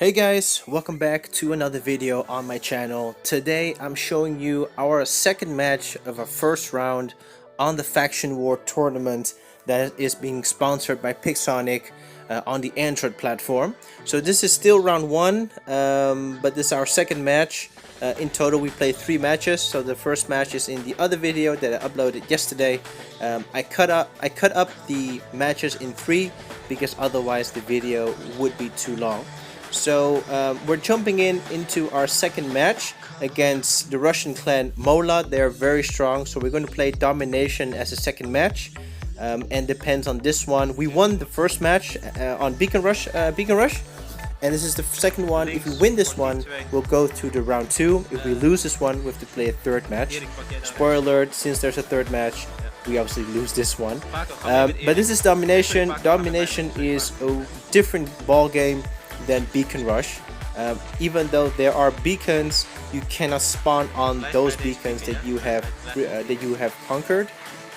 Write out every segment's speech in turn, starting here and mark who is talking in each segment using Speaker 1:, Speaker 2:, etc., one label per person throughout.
Speaker 1: Hey guys, welcome back to another video on my channel. Today I'm showing you our second match of our first round on the Faction War tournament that is being sponsored by Pixonic on the Android platform. So this is still round one, but this is our second match. In total we played 3 matches, so the first match is in the other video that I uploaded yesterday. I cut up the matches in 3 because otherwise the video would be too long. So we're jumping into our second match against the Russian clan Molot. They're very strong, so we're going to play Domination as a second match, and depends on this one. We won the first match on Beacon Rush, and this is the second one. If we win this one, we'll go to the round 2. If we lose this one, we have to play a third match. Spoiler alert, since there's a third match, we obviously lose this one. But this is Domination. Domination is a different ball game than Beacon Rush. Even though there are beacons, you cannot spawn on those beacons that you have conquered.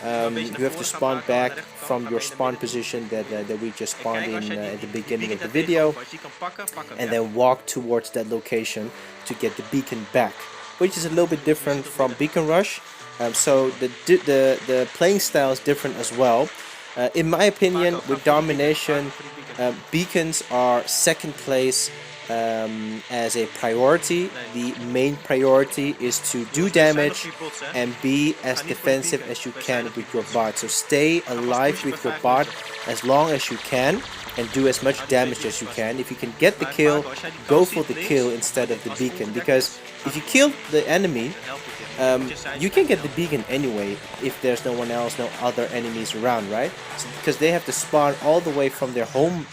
Speaker 1: You have to spawn back from your spawn position that we just spawned in at the beginning of the video, and then walk towards that location to get the beacon back, which is a little bit different from Beacon Rush. So the playing style is different as well. In my opinion, with Domination, beacons are second place as a priority. The main priority is to do damage and be as defensive as you can with your bot. So stay alive with your bot as long as you can and do as much damage as you can. If you can get the kill, go for the kill instead of the beacon, because if you kill the enemy, you can get the beacon anyway if there's no one else, no other enemies around, right? Because they have to spawn all the way from their home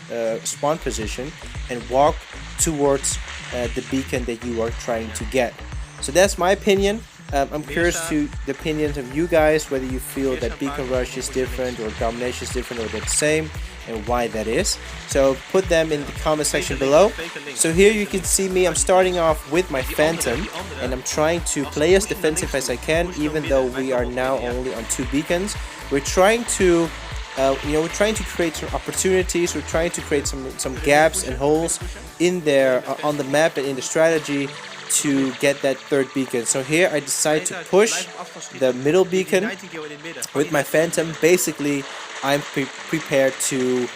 Speaker 1: spawn position and walk towards the beacon that you are trying to get. So that's my opinion. I'm curious to the opinions of you guys, whether you feel that Beacon Rush is different or Domination is different or they're the same, and why that is. So put them in the comment section below. So here you can see me, I'm starting off with my Phantom, and I'm trying to play as defensive as I can, even though we are now only on 2 beacons. We're trying to we're trying to create some opportunities. We're trying to create some gaps and holes in there on the map and in the strategy to get that third beacon. So here I decide to push the middle beacon with my Phantom. Basically, I'm prepared to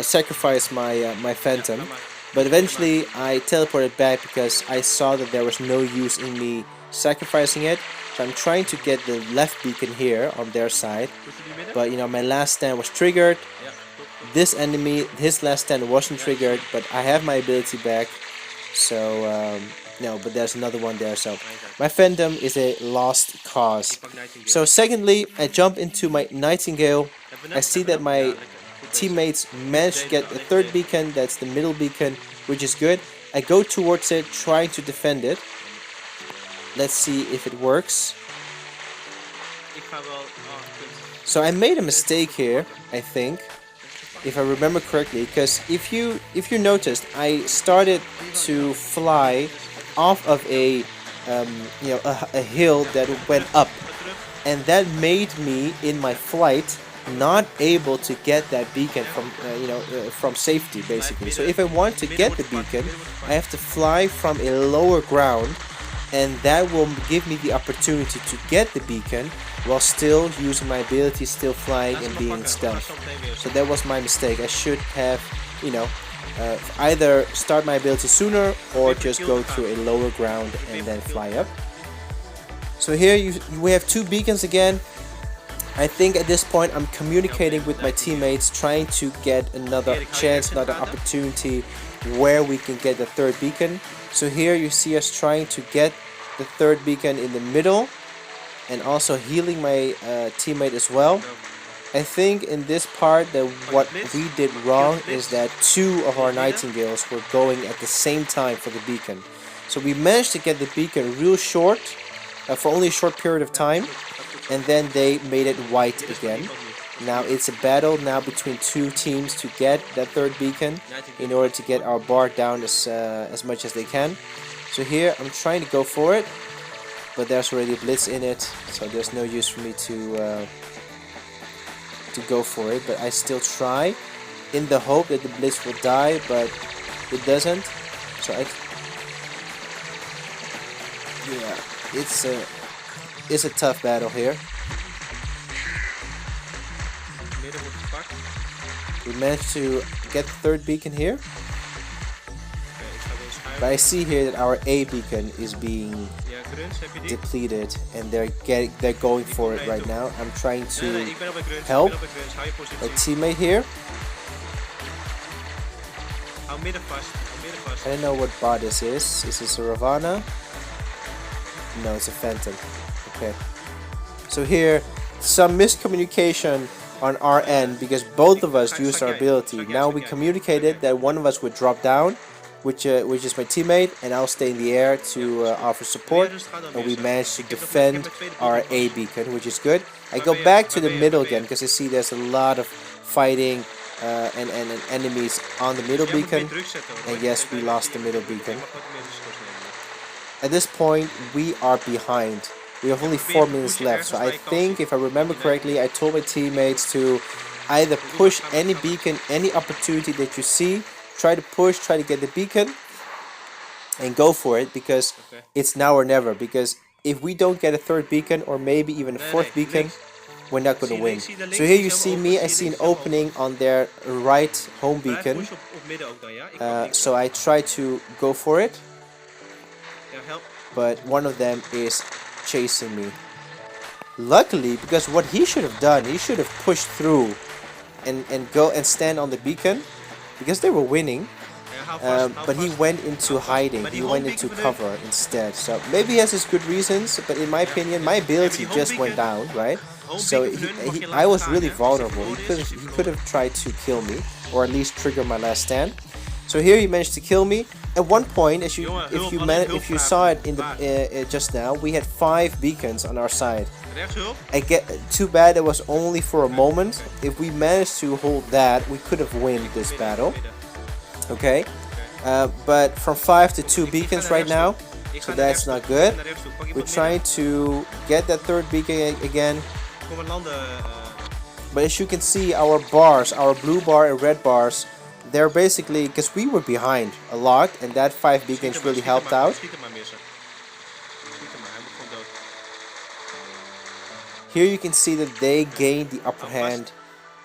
Speaker 1: sacrifice my Phantom, but eventually I teleported back because I saw that there was no use in me sacrificing it. So I'm trying to get the left beacon here on their side, but my last stand was triggered. This enemy, his last stand wasn't triggered, but I have my ability back. So no, but there's another one there. So my Phantom is a lost cause. So secondly, I jump into my Nightingale. I see that my teammates managed to get a third beacon. That's the middle beacon, which is good. I go towards it, trying to defend it. Let's see if it works. So I made a mistake here, I think, if I remember correctly, because if you noticed, I started to fly off of a hill that went up, and that made me in my flight not able to get that beacon from safety, basically. So if I want to get the beacon, I have to fly from a lower ground, and that will give me the opportunity to get the beacon while still using my ability, still flying and being stealth. So that was my mistake. I should have, either start my ability sooner or just go through a lower ground and then fly up. So here we have 2 beacons again. I think at this point I'm communicating with my teammates, trying to get another chance, another opportunity where we can get the third beacon. So here you see us trying to get the third beacon in the middle, and also healing my teammate as well. I think in this part that what we did wrong is that 2 of our Nightingales were going at the same time for the beacon. So we managed to get the beacon real short, for only a short period of time, and then they made it white again. Now it's a battle now between 2 teams to get that third beacon in order to get our bar down as much as they can. So here I'm trying to go for it, but there's already a blitz in it, so there's no use for me to go for it. But I still try. in the hope that the Blitz will die, but it doesn't. So yeah, it's a tough battle here. We managed to get the third beacon here. But I see here that our A beacon is being depleted, and they're going for it right now. I'm trying to help my teammate here. I don't know what bot this is. Is this a Ravana? No, it's a Phantom. Okay. So here, some miscommunication on our end because both of us used our ability. Now we communicated that one of us would drop down, which is my teammate, and I'll stay in the air to offer support, and we managed to defend our A beacon, which is good. I go back to the middle again because I see there's a lot of fighting and enemies on the middle beacon, and yes, we lost the middle beacon. At this point, we are behind. We have only 4 minutes left, so I think, if I remember correctly, I told my teammates to either push any beacon, any opportunity that you see, try to push, try to get the beacon, and go for it, because it's now or never. Because if we don't get a third beacon, or maybe even a fourth beacon, we're not going to win. So here you see me, I see an opening on their right home beacon, so I try to go for it, but one of them is chasing me. Luckily, because what he should have done, he should have pushed through and go and stand on the beacon, because they were winning, but he went into hiding, he went into cover instead. So maybe he has his good reasons, but in my opinion, my ability just went down, right? So I was really vulnerable. He could have tried to kill me, or at least trigger my last stand. So here he managed to kill me. At one point, if you saw it in the just now, we had 5 beacons on our side. Too bad it was only for a moment. If we managed to hold that, we could have won this battle. Okay, but from 5 to 2 beacons right now, so that's not good. We're trying to get that third beacon again. But as you can see, our bars, our blue bar and red bars, they're basically, because we were behind a lot, and that 5 beacons really helped out. Here you can see that they gained the upper hand,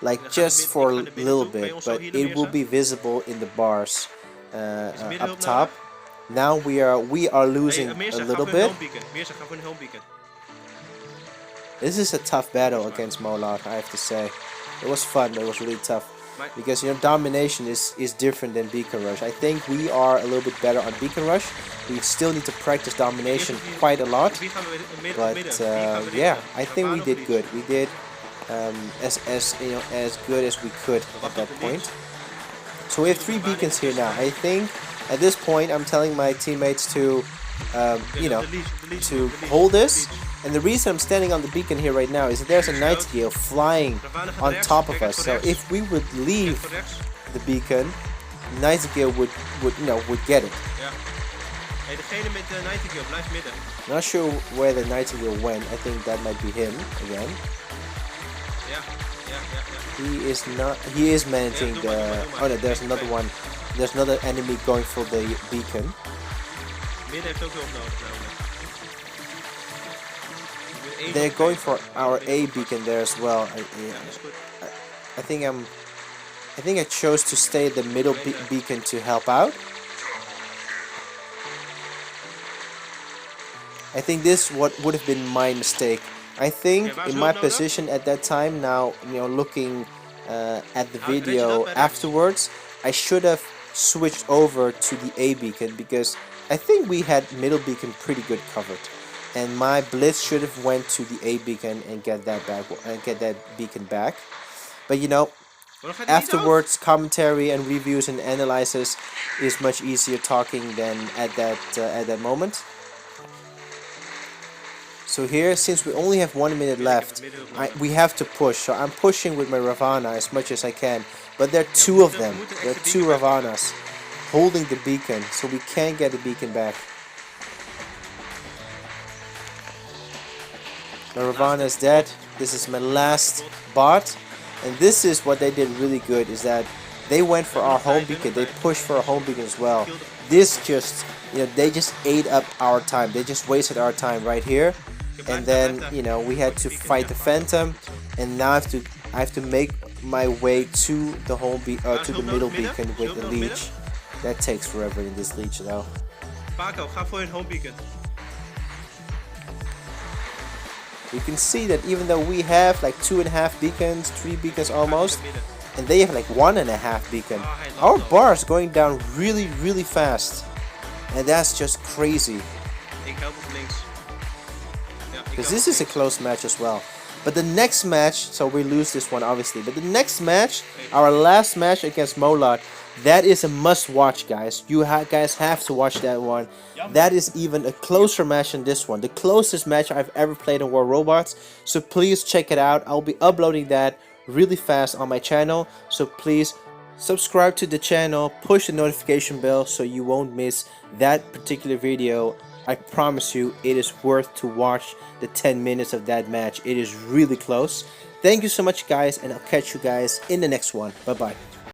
Speaker 1: like just for a little bit, but it will be visible in the bars up top. Now we are losing a little bit. This is a tough battle against Molot, I have to say. It was fun, but it was really tough. Because, you know, Domination is different than Beacon Rush. I think we are a little bit better on Beacon Rush. We still need to practice Domination quite a lot. But yeah, I think we did good. We did as good as we could at that point. So we have 3 beacons here now. I think at this point I'm telling my teammates to to hold this. And the reason I'm standing on the beacon here right now is that there's a Nightingale flying on top of us. So if we would leave the beacon, Nightingale would get it. Not sure where the Nightingale went. I think that might be him again. He is managing the... Oh no, there's another one. There's another enemy going for the beacon. They're going for our A beacon there as well. I think I chose to stay at the middle beacon to help out. I think this would have been my mistake. I think in my position at that time, now looking at the video afterwards, I should have switched over to the A beacon, because I think we had middle beacon pretty good covered. And my blitz should have went to the A beacon and get that beacon back. But afterwards, commentary and reviews and analysis is much easier talking than at that moment. So here, since we only have 1 minute left, we have to push. So I'm pushing with my Ravana as much as I can. But there are 2 of them. There are 2 Ravanas holding the beacon, so we can't get the beacon back. My Ravana is dead. This is my last bot, and this is what they did really good, is that They went for our home beacon. They pushed for our home beacon as well. This just, you know, they just ate up our time. They just wasted our time right here. And then, you know, we had to fight the Phantom, and now I have to make my way to the to the middle beacon with the leech. That takes forever in this leech though. You can see that even though we have like 2.5 beacons, 3 beacons almost, and they have like 1.5 beacon, our bar is going down really fast, and that's just crazy. Because this is a close match as well. But the next match, so we lose this one obviously, but the next match, our last match against Molot, that is a must watch, guys. You guys have to watch that one. That is even a closer match than this one. The closest match I've ever played in War Robots. So please check it out. I'll be uploading that really fast on my channel. So please subscribe to the channel, push the notification bell so you won't miss that particular video. I promise you it is worth to watch the 10 minutes of that match. It is really close. Thank you so much, guys, and I'll catch you guys in the next one. Bye bye.